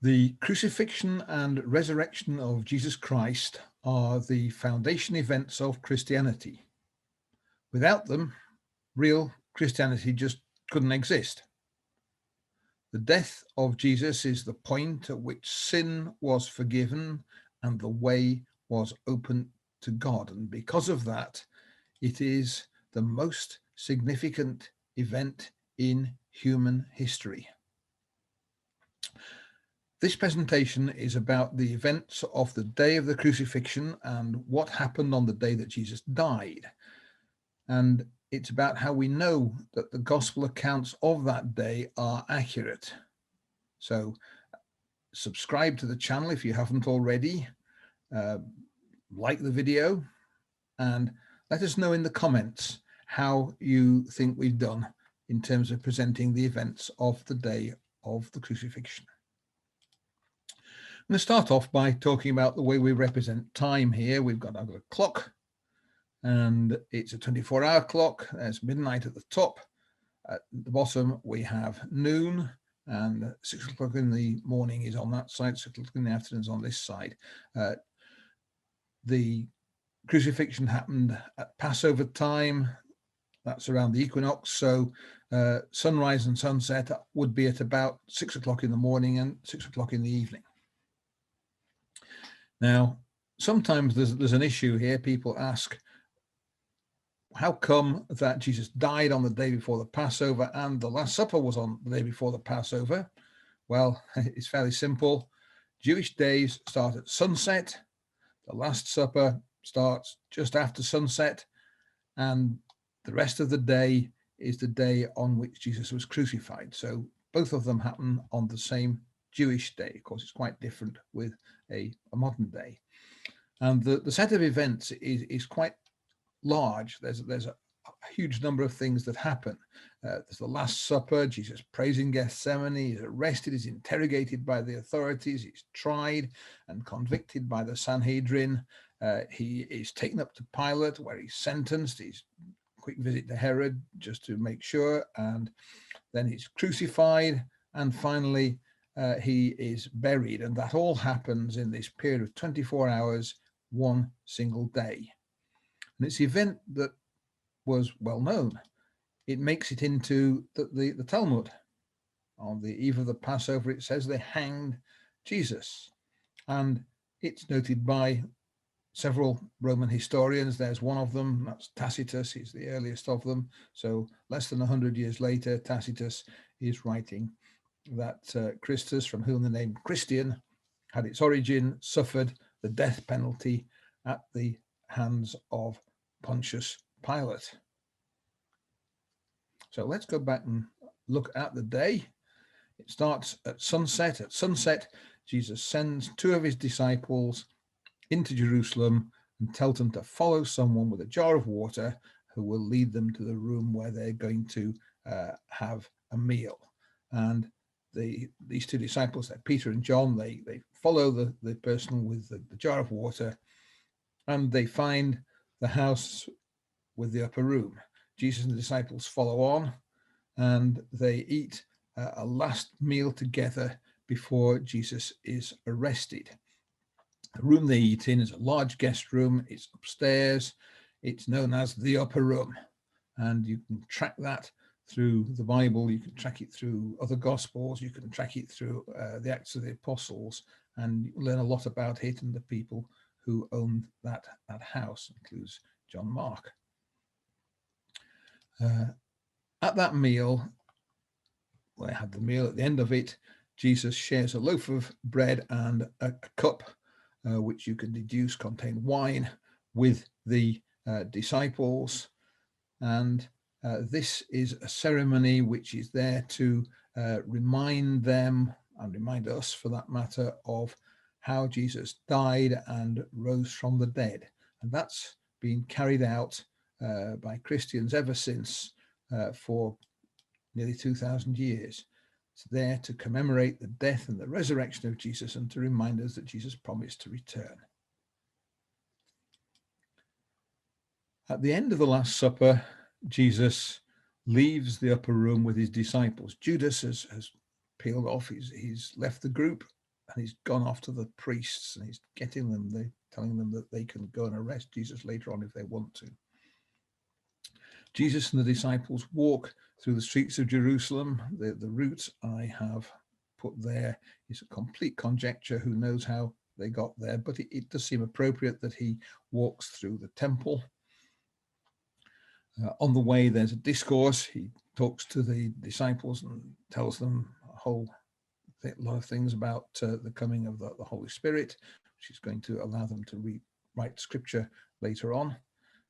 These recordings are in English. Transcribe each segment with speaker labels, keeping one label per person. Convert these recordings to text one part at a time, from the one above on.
Speaker 1: The crucifixion and resurrection of Jesus Christ are the foundation events of Christianity. Without them, real Christianity just couldn't exist. The death of Jesus is the point at which sin was forgiven and the way was open to God. And because of that, it is the most significant event in human history. This presentation is about the events of the day of the crucifixion and what happened on the day that Jesus died. And it's about how we know that the gospel accounts of that day are accurate. So subscribe to the channel if you haven't already, like the video, and let us know in the comments how you think we've done in terms of presenting the events of the day of the crucifixion. I'm going to start off by talking about the way we represent time here. I've got a clock, and it's a 24-hour clock. There's midnight at the top. At the bottom, we have noon, and 6 o'clock in the morning is on that side, 6 o'clock in the afternoon is on this side. The crucifixion happened at Passover time. That's around the equinox. So sunrise and sunset would be at about 6 o'clock in the morning and 6 o'clock in the evening. Now, sometimes there's an issue here. People ask, how come that Jesus died on the day before the Passover and the Last Supper was on the day before the Passover? Well, it's fairly simple. Jewish days start at sunset. The Last Supper starts just after sunset, and the rest of the day is the day on which Jesus was crucified. So both of them happen on the same Jewish day. Of course, it's quite different with a modern day. And the set of events is quite large. There's a huge number of things that happen. There's the Last Supper. Jesus prays in Gethsemane. He's arrested. He's interrogated by the authorities. He's tried and convicted by the Sanhedrin. He is taken up to Pilate, where he's sentenced. He's quick visit to Herod just to make sure, and then he's crucified, and finally he is buried. And that all happens in this period of 24 hours, one single day. And it's an event that was well known. It makes it into the Talmud. On the eve of the Passover, it says they hanged Jesus. And it's noted by several Roman historians. There's one of them, that's Tacitus. He's the earliest of them. So less than 100 years later, Tacitus is writing that Christus, from whom the name Christian had its origin, suffered the death penalty at the hands of Pontius Pilate. So let's go back and look at the day. It starts at sunset. At sunset, Jesus sends two of his disciples into Jerusalem and tells them to follow someone with a jar of water who will lead them to the room where they're going to have a meal. And these two disciples, they're Peter and John, they follow the person with the jar of water, and they find the house with the upper room. Jesus and the disciples follow on, and they eat a last meal together before Jesus is arrested. The room they eat in is a large guest room. It's upstairs. It's known as the upper room, and you can track that through the Bible. You can track it through other Gospels. You can track it through the Acts of the Apostles, and you learn a lot about it and the people who owned that house, includes John Mark. At that meal, they had the meal. At the end of it, Jesus shares a loaf of bread and a cup, which you can deduce contained wine, with the disciples. And this is a ceremony which is there to remind them, and remind us for that matter, of how Jesus died and rose from the dead. And that's been carried out by Christians ever since, for nearly 2,000 years. It's there to commemorate the death and the resurrection of Jesus, and to remind us that Jesus promised to return. At the end of the Last Supper, Jesus leaves the upper room with his disciples. Judas has peeled off. He's left the group, and he's gone off to the priests, and he's telling them that they can go and arrest Jesus later on if they want to. Jesus and the disciples walk through the streets of Jerusalem. The route I have put there is a complete conjecture. Who knows how they got there, but it does seem appropriate that he walks through the temple. On the way, there's a discourse. He talks to the disciples and tells them a lot of things about the coming of the Holy Spirit, which is going to allow them to write scripture later on.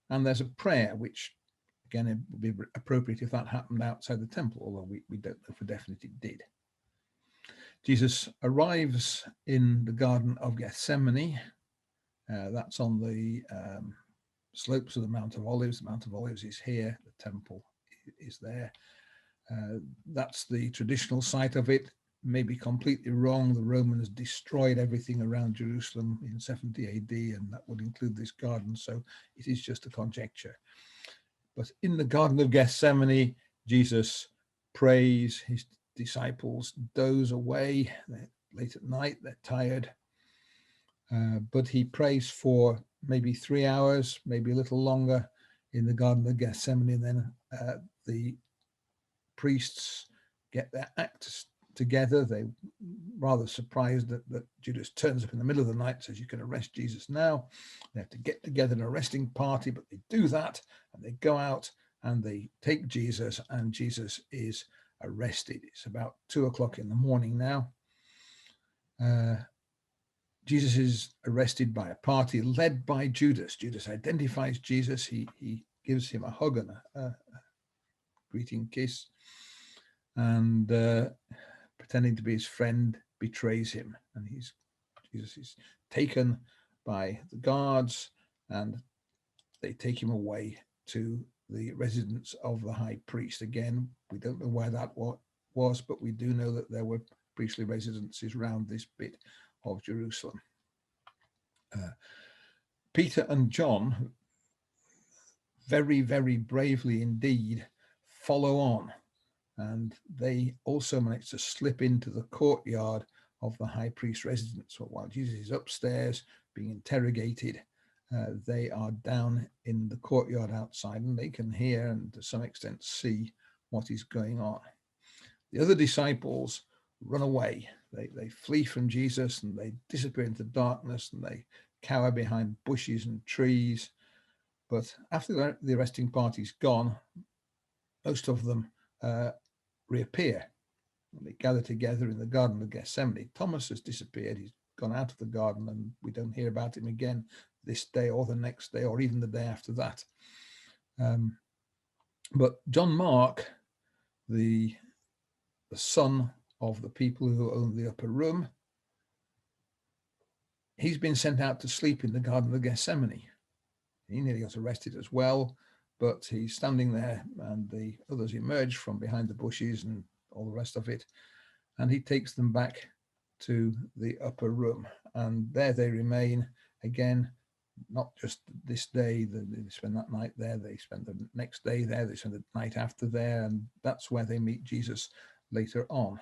Speaker 1: And there's a prayer, which, again, it would be appropriate if that happened outside the temple, although we don't know for definite it did. Jesus arrives in the Garden of Gethsemane. That's on the slopes of the Mount of Olives. The Mount of Olives is here. The temple is there. That's the traditional site of it. May be completely wrong. The Romans destroyed everything around Jerusalem in 70 AD, and that would include this garden. So it is just a conjecture. But in the Garden of Gethsemane, Jesus prays. His disciples doze away. They're late at night. They're tired. But he prays for maybe 3 hours, maybe a little longer in the Garden of Gethsemane. And then the priests get their acts together. They're rather surprised that Judas turns up in the middle of the night, says you can arrest Jesus now. They have to get together an arresting party, but they do that, and they go out and they take Jesus, and Jesus is arrested. It's about 2 o'clock in the morning now. Jesus is arrested by a party led by Judas. Judas identifies Jesus. He gives him a hug and a greeting kiss, and pretending to be his friend, betrays him. And Jesus is taken by the guards, and they take him away to the residence of the high priest. Again, we don't know where that was, but we do know that there were priestly residences around this bit of Jerusalem. Peter and John, very, very bravely indeed, follow on, and they also manage to slip into the courtyard of the high priest's residence. So while Jesus is upstairs being interrogated, they are down in the courtyard outside, and they can hear and to some extent see what is going on. The other disciples run away. They flee from Jesus, and they disappear into darkness, and they cower behind bushes and trees. But after the arresting party's gone, most of them reappear. They gather together in the Garden of Gethsemane. Thomas has disappeared. He's gone out of the garden, and we don't hear about him again this day or the next day or even the day after that. But John Mark, the son of the people who own the upper room, he's been sent out to sleep in the Garden of Gethsemane. He nearly got arrested as well, but he's standing there, and the others emerge from behind the bushes and all the rest of it, and he takes them back to the upper room, and there they remain again. Not just this day, they spend that night there, they spend the next day there, they spend the night after there, and that's where they meet Jesus later on.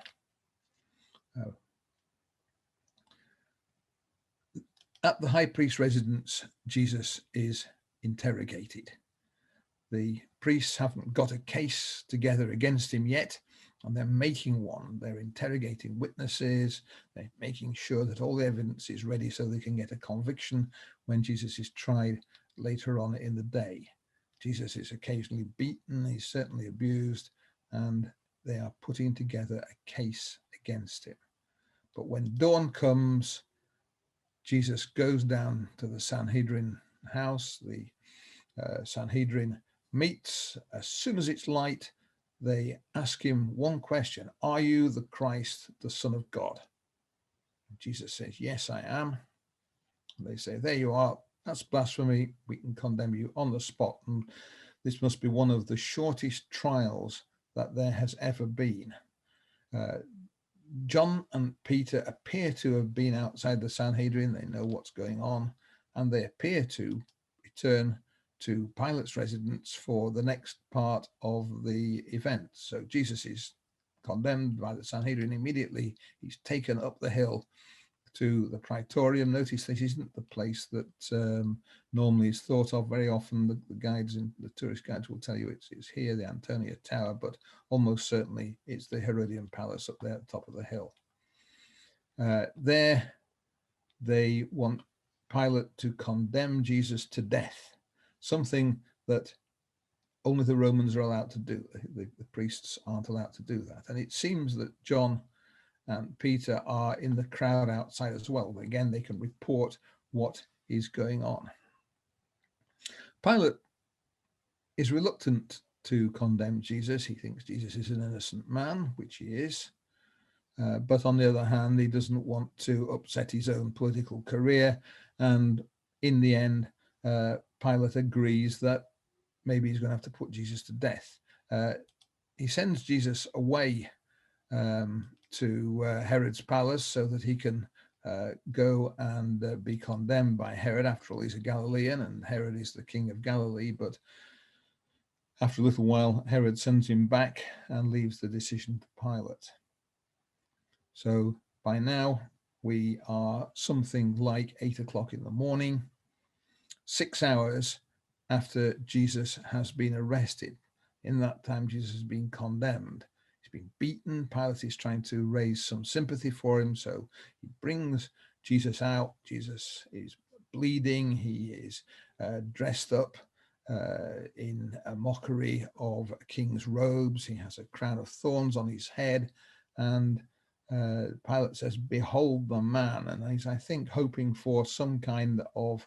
Speaker 1: At the high priest's residence, Jesus is interrogated. The priests haven't got a case together against him yet, and they're making one. They're interrogating witnesses. They're making sure that all the evidence is ready so they can get a conviction when Jesus is tried later on in the day. Jesus is occasionally beaten. He's certainly abused, and they are putting together a case against him. But when dawn comes, Jesus goes down to the Sanhedrin house. The Sanhedrin meets. As soon as it's light, they ask him one question: are you the Christ, the Son of God? Jesus says, yes, I am. They say, there you are. That's blasphemy. We can condemn you on the spot. And this must be one of the shortest trials that there has ever been. John and Peter appear to have been outside the Sanhedrin. They know what's going on, and they appear to return to Pilate's residence for the next part of the event. So Jesus is condemned by the Sanhedrin immediately. He's taken up the hill to the Praetorium. Notice this isn't the place that normally is thought of. Very often the guides and the tourist guides will tell you it's here, the Antonia Tower, but almost certainly it's the Herodian Palace up there at the top of the hill. There they want Pilate to condemn Jesus to death, something that only the Romans are allowed to do. The priests aren't allowed to do that. And it seems that John and Peter are in the crowd outside as well. Again, they can report what is going on. Pilate is reluctant to condemn Jesus. He thinks Jesus is an innocent man, which he is. But on the other hand, he doesn't want to upset his own political career. And in the end, Pilate agrees that maybe he's going to have to put Jesus to death. He sends Jesus away to Herod's palace so that he can go and be condemned by Herod. After all, he's a Galilean and Herod is the king of Galilee. But after a little while, Herod sends him back and leaves the decision to Pilate. So by now, we are something like 8 o'clock in the morning, 6 hours after Jesus has been arrested. In that time, Jesus has been condemned. He's been beaten. Pilate is trying to raise some sympathy for him, so he brings Jesus out. Jesus is bleeding. He is dressed up in a mockery of a king's robes. He has a crown of thorns on his head, and Pilate says, "Behold the man." And he's, I think, hoping for some kind of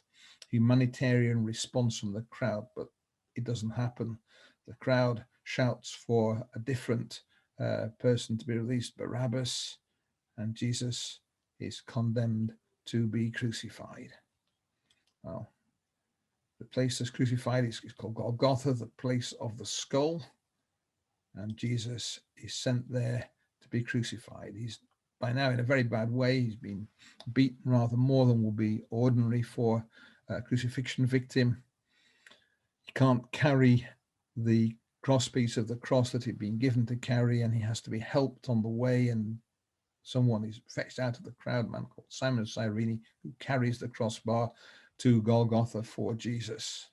Speaker 1: humanitarian response from the crowd, but it doesn't happen. The crowd shouts for a different person to be released, Barabbas, and Jesus is condemned to be crucified. Well, the place that's crucified is called Golgotha, the place of the skull, and Jesus is sent there to be crucified. He's by now in a very bad way. He's been beaten rather more than will be ordinary for a crucifixion victim. He can't carry the crosspiece of the cross that he'd been given to carry, and he has to be helped on the way, and someone is fetched out of the crowd, a man called Simon of Cyrene, who carries the crossbar to Golgotha for Jesus.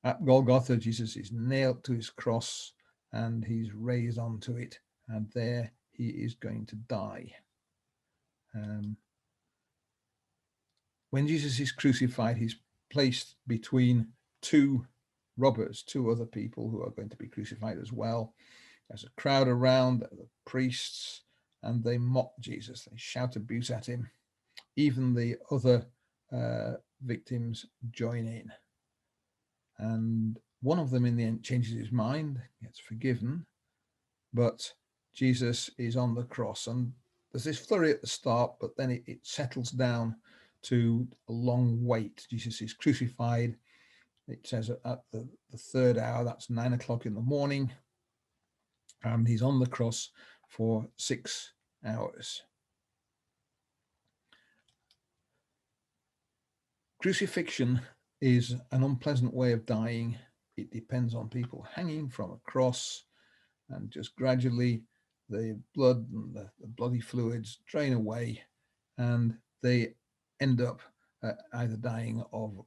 Speaker 1: At Golgotha, Jesus is nailed to his cross and he's raised onto it, and there he is going to die. When Jesus is crucified, he's placed between two robbers, two other people who are going to be crucified as well. There's a crowd around, the priests, and they mock Jesus. They shout abuse at him. Even the other victims join in. And one of them in the end changes his mind, gets forgiven, but Jesus is on the cross. And there's this flurry at the start, but then it settles down to a long wait. Jesus is crucified. It says at the third hour, that's 9 o'clock in the morning, and he's on the cross for 6 hours. Crucifixion is an unpleasant way of dying. It depends on people hanging from a cross, and just gradually the blood and the bloody fluids drain away, and they end up either dying of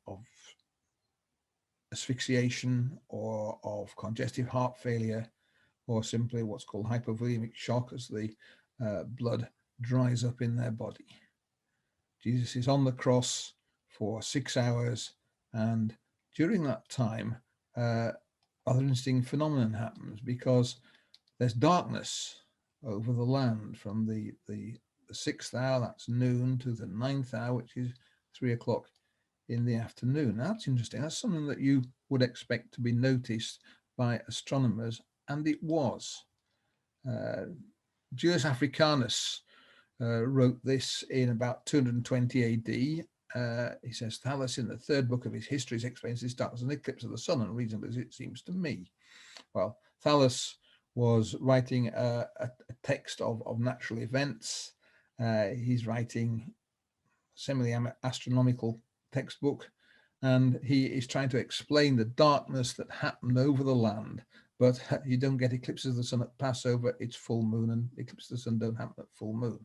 Speaker 1: asphyxiation or of congestive heart failure, or simply what's called hypovolemic shock as the blood dries up in their body. Jesus is on the cross for 6 hours, and during that time, rather interesting phenomenon happens, because there's darkness over the land from the 6th hour, that's noon, to the 9th hour, which is 3 o'clock in the afternoon. Now, that's interesting. That's something that you would expect to be noticed by astronomers, and it was. Julius Africanus wrote this in about 220 AD. He says, Thales, in the 3rd book of his Histories, explains this darkness an eclipse of the sun, and reasonably as it seems to me. Well, Thales was writing a text of natural events. He's writing semi-astronomical textbook, and he is trying to explain the darkness that happened over the land. But you don't get eclipses of the sun at Passover, it's full moon, and eclipses of the sun don't happen at full moon.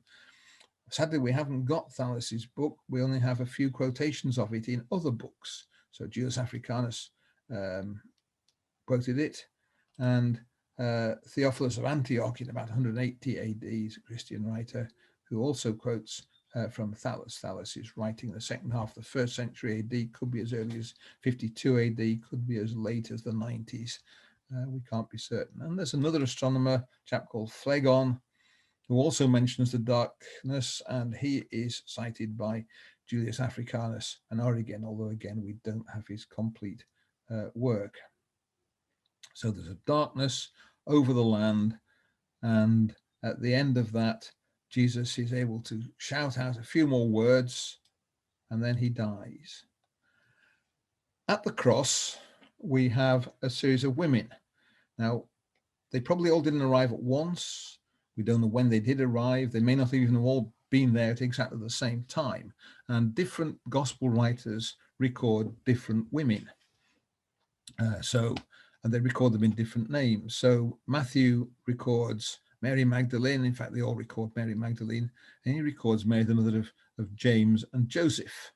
Speaker 1: Sadly, we haven't got Thales's book. We only have a few quotations of it in other books. So Julius Africanus quoted it, and Theophilus of Antioch in about 180 AD is a Christian writer who also quotes from Thales. Thales is writing the second half of the 1st century AD, could be as early as 52 AD, could be as late as the 90s. We can't be certain. And there's another astronomer, a chap called Phlegon, who also mentions the darkness, and he is cited by Julius Africanus and Origen, although again we don't have his complete work. So there's a darkness over the land, and at the end of that, Jesus is able to shout out a few more words, and then he dies. At the cross, we have a series of women. Now, they probably all didn't arrive at once. We don't know when they did arrive. They may not even have all been there at exactly the same time. And different gospel writers record different women. And they record them in different names. So Matthew records Mary Magdalene. In fact, they all record Mary Magdalene. And he records Mary, the mother of James and Joseph.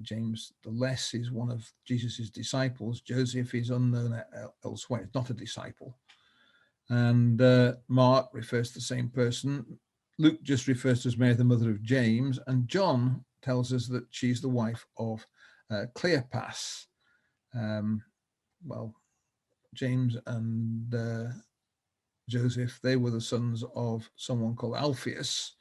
Speaker 1: James the Less is one of Jesus's disciples. Joseph is unknown elsewhere. He's not a disciple. And Mark refers to the same person. Luke just refers to as Mary, the mother of James. And John tells us that she's the wife of Cleopas. Well, James and Joseph, they were the sons of someone called Alphaeus.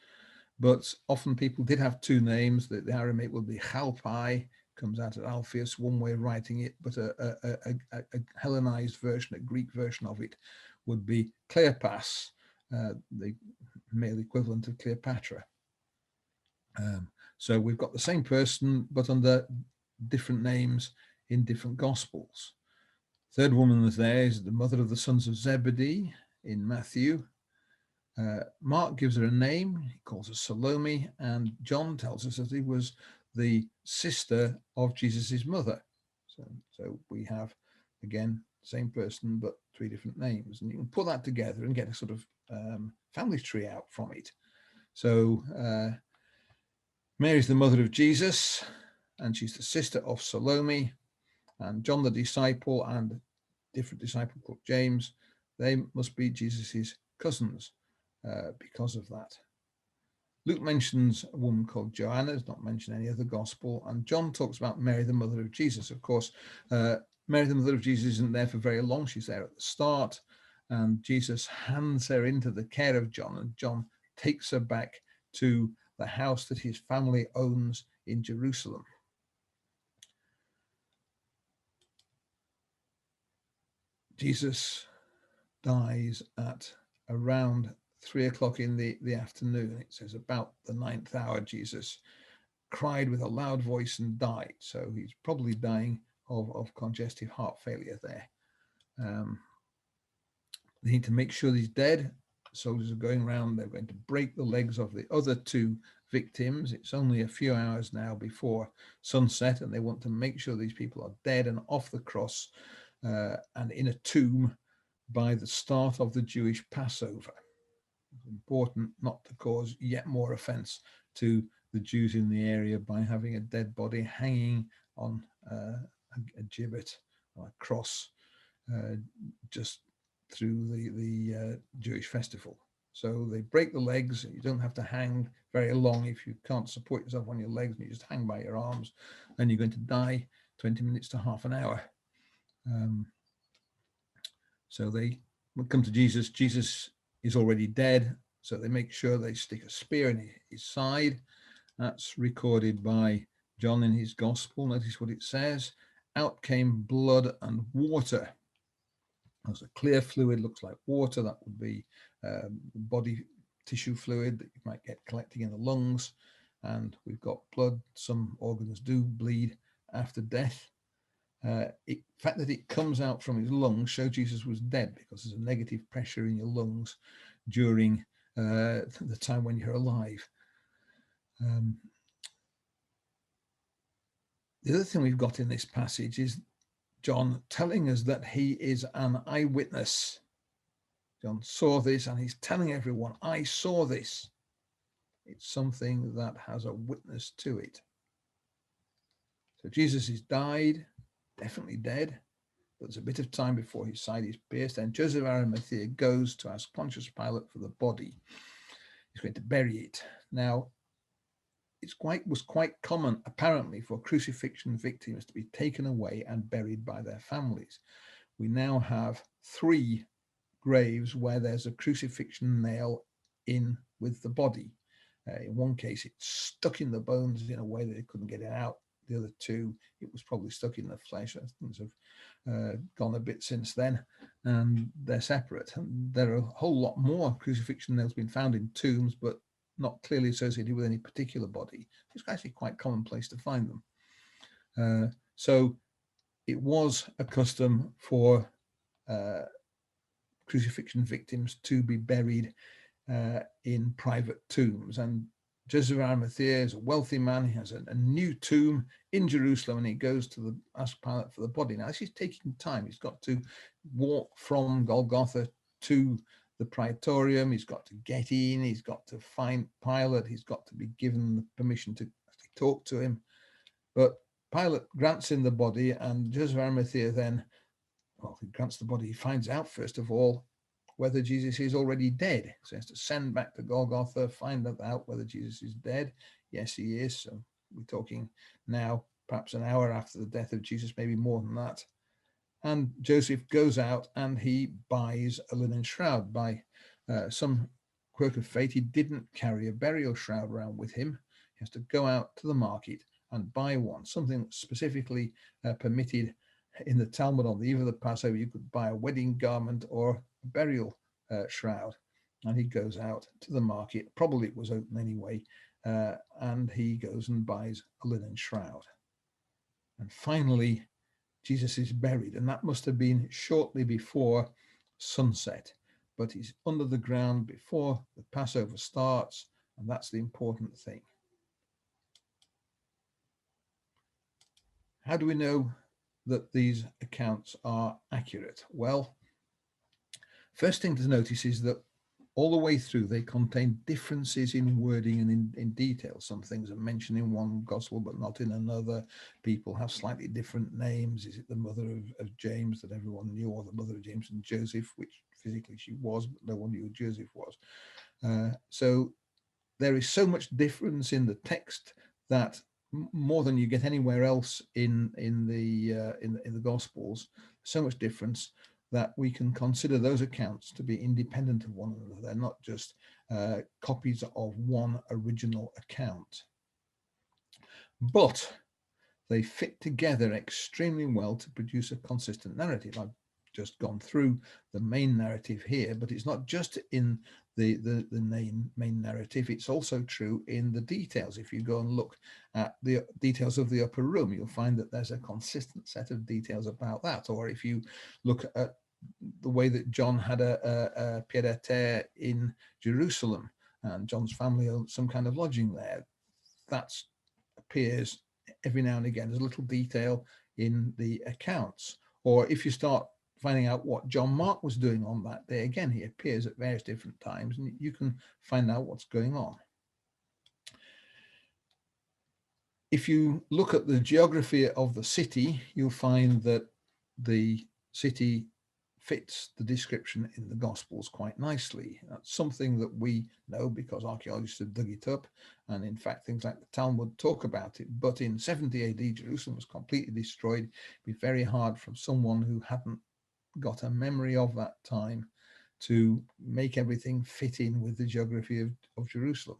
Speaker 1: But often people did have two names. The Aramaic would be Chalpai, comes out of Alphaeus, one way of writing it, but a Hellenized version, a Greek version of it, would be Cleopas, the male equivalent of Cleopatra. So we've got the same person, but under different names in different Gospels. Third woman that's there is the mother of the sons of Zebedee in Matthew. Mark gives her a name. He calls her Salome, and John tells us that he was the sister of Jesus's mother. So we have, again, same person, but three different names. And you can put that together and get a sort of family tree out from it. So Mary's the mother of Jesus, and she's the sister of Salome. And John the disciple and a different disciple called James, they must be Jesus's cousins because of that. Luke mentions a woman called Joanna, does not mention any other gospel, and John talks about Mary, the mother of Jesus. Of course, Mary, the mother of Jesus, isn't there for very long. She's there at the start, and Jesus hands her into the care of John, and John takes her back to the house that his family owns in Jerusalem. Jesus dies at around 3 o'clock in the afternoon. It says about the 9th hour, Jesus cried with a loud voice and died. So he's probably dying of congestive heart failure there. They need to make sure he's dead. Soldiers are going around. They're going to break the legs of the other two victims. It's only a few hours now before sunset, and they want to make sure these people are dead and off the cross and in a tomb by the start of the Jewish Passover. It's important not to cause yet more offense to the Jews in the area by having a dead body hanging on a gibbet or a cross just through the Jewish festival. So they break the legs. You don't have to hang very long if you can't support yourself on your legs, and you just hang by your arms, and you're going to die 20 minutes to half an hour. So they come to Jesus. Jesus is already dead, so they make sure they stick a spear in his side. That's recorded by John in his gospel. Notice what it says. Out came blood and water. There's a clear fluid, looks like water. That would be body tissue fluid that you might get collecting in the lungs. And we've got blood. Some organs do bleed after death. The fact that it comes out from his lungs shows Jesus was dead, because there's a negative pressure in your lungs during the time when you're alive. The other thing we've got in this passage is John telling us that he is an eyewitness. John saw this, and he's telling everyone, I saw this. It's something that has a witness to it. So Jesus is died, definitely dead, but there's a bit of time before his side is pierced. And Joseph of Arimathea goes to ask Pontius Pilate for the body. He's going to bury it. Now, was quite common, apparently, for crucifixion victims to be taken away and buried by their families. We now have 3 graves where there's a crucifixion nail in with the body. In one case, it's stuck in the bones in a way that they couldn't get it out. The other 2, it was probably stuck in the flesh. Things have gone a bit since then, and they're separate. And there are a whole lot more crucifixion nails been found in tombs, but not clearly associated with any particular body. It's actually quite commonplace to find them. So it was a custom for crucifixion victims to be buried in private tombs. And Joseph of Arimathea is a wealthy man. He has a new tomb in Jerusalem, and he goes to ask Pilate for the body. Now, this is taking time. He's got to walk from Golgotha to the Praetorium. He's got to get in. He's got to find Pilate. He's got to be given the permission to actually talk to him. But Pilate grants him the body, and Joseph of Arimathea then, well, he grants the body. He finds out, first of all, whether Jesus is already dead. So he has to send back to Golgotha, find out whether Jesus is dead. Yes, he is. So we're talking now perhaps an hour after the death of Jesus, maybe more than that. And Joseph goes out and he buys a linen shroud. By some quirk of fate, he didn't carry a burial shroud around with him. He has to go out to the market and buy one, something specifically permitted in the Talmud. On the eve of the Passover, you could buy a wedding garment or a burial shroud. And he goes out to the market, probably it was open anyway, and he goes and buys a linen shroud. And finally, Jesus is buried, and that must have been shortly before sunset, but he's under the ground before the Passover starts, and that's the important thing. How do we know that these accounts are accurate? Well, first thing to notice is that all the way through they contain differences in wording and in detail. Some things are mentioned in one gospel but not in another. People have slightly different names. Is it the mother of James that everyone knew, or the mother of James and Joseph, which physically she was, but no one knew who Joseph was. So there is so much difference in the text that more than you get anywhere else in the Gospels, so much difference that we can consider those accounts to be independent of one another. They're not just copies of one original account, but they fit together extremely well to produce a consistent narrative. I've just gone through the main narrative here, but it's not just in the main narrative, it's also true in the details. If you go and look at the details of the upper room, you'll find that there's a consistent set of details about that. Or if you look at the way that John had a pied-à-terre in Jerusalem, and John's family owned some kind of lodging there, that appears every now and again as a little detail in the accounts. Or if you start finding out what John Mark was doing on that day, again, he appears at various different times, and you can find out what's going on. If you look at the geography of the city, you'll find that the city fits the description in the Gospels quite nicely. That's something that we know because archaeologists have dug it up, and in fact things like the Talmud talk about it. But in 70 AD, Jerusalem was completely destroyed. It'd be very hard for someone who hadn't got a memory of that time to make everything fit in with the geography of Jerusalem.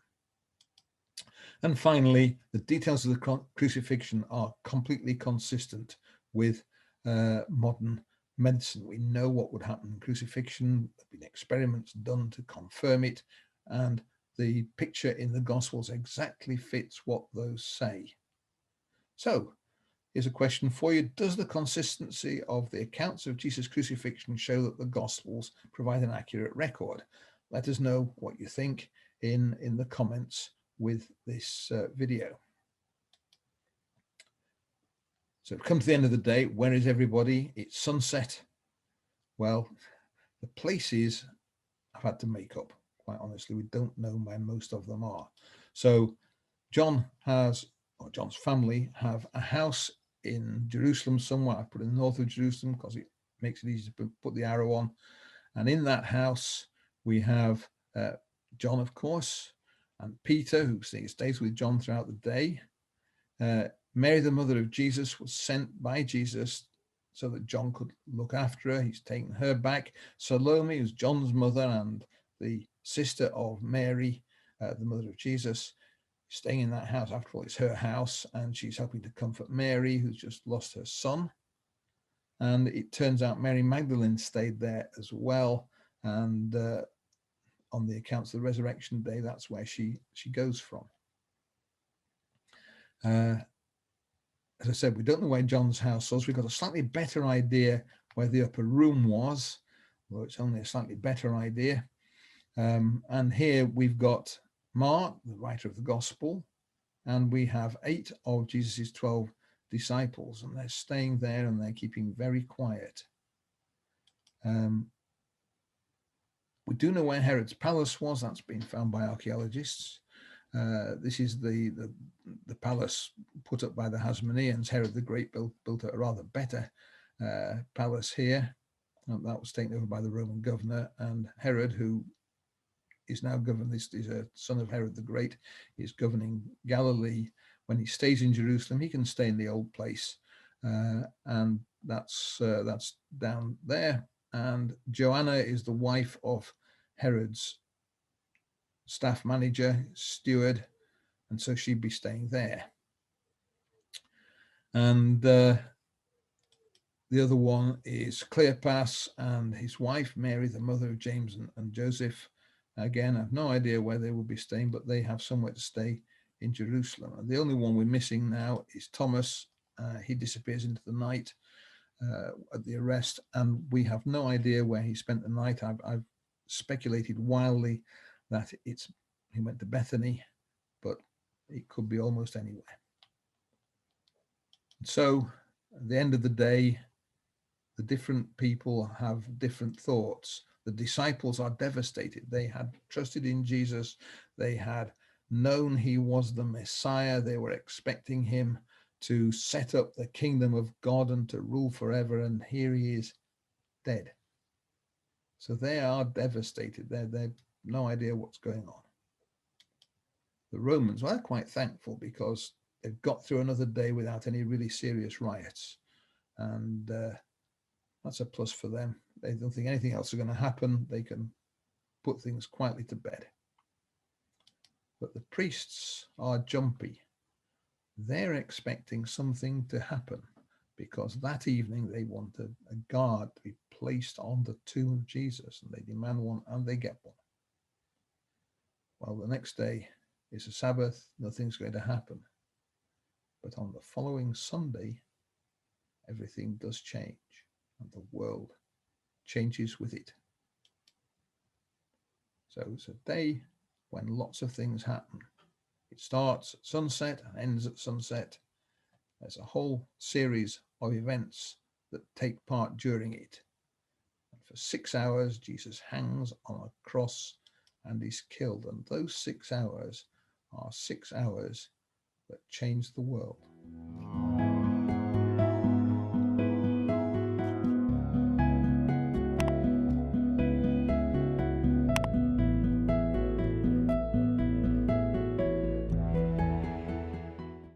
Speaker 1: And finally, the details of the crucifixion are completely consistent with modern medicine. We know what would happen in crucifixion. There have been experiments done to confirm it, and the picture in the Gospels exactly fits what those say. So here's a question for you. Does the consistency of the accounts of Jesus' crucifixion show that the Gospels provide an accurate record? Let us know what you think in the comments with this video. So come to the end of the day. Where is everybody? It's sunset. Well, the places I've had to make up quite honestly, we don't know where most of them are. So John's family have a house in Jerusalem somewhere. I put in the north of Jerusalem because it makes it easy to put the arrow on. And in that house, we have John, of course, and Peter, who stays with John throughout the day. Mary, the mother of Jesus, was sent by Jesus so that John could look after her. He's taken her back. Salome, who's John's mother and the sister of Mary, the mother of Jesus, staying in that house. After all, it's her house, and she's helping to comfort Mary, who's just lost her son. And it turns out Mary Magdalene stayed there as well. And on the accounts of the resurrection day, that's where she goes from. As I said, we don't know where John's house was. We've got a slightly better idea where the upper room was, although it's only a slightly better idea. And here we've got Mark, the writer of the gospel, and we have 8 of Jesus's 12 disciples, and they're staying there and they're keeping very quiet. We do know where Herod's palace was. That's been found by archaeologists. This is the palace put up by the Hasmoneans. Herod the Great built a rather better palace here. That was taken over by the Roman governor, and Herod, who is now governed, this is a son of Herod the Great, is governing Galilee. When he stays in Jerusalem, he can stay in the old place, and that's down there. And Joanna is the wife of Herod's staff manager, steward, and so she'd be staying there. And the other one is Cleopas and his wife, Mary, the mother of James and Joseph. Again, I have no idea where they will be staying, but they have somewhere to stay in Jerusalem. And the only one we're missing now is Thomas. He disappears into the night at the arrest, and we have no idea where he spent the night. I've speculated wildly that he went to Bethany, but it could be almost anywhere. So at the end of the day, the different people have different thoughts. The disciples are devastated. They had trusted in Jesus. They had known he was the Messiah. They were expecting him to set up the kingdom of God and to rule forever. And here he is dead. So they are devastated. They've no idea what's going on. The Romans, well, they're quite thankful because they've got through another day without any really serious riots. And that's a plus for them. They don't think anything else is going to happen. They can put things quietly to bed. But the priests are jumpy. They're expecting something to happen because that evening they want a guard to be placed on the tomb of Jesus, and they demand one and they get one. Well, the next day is a Sabbath. Nothing's going to happen. But on the following Sunday, everything does change and the world changes with it. So it's a day when lots of things happen. It starts at sunset and ends at sunset. There's a whole series of events that take part during it. And for 6 hours, Jesus hangs on a cross and is killed. And those 6 hours are 6 hours that change the world.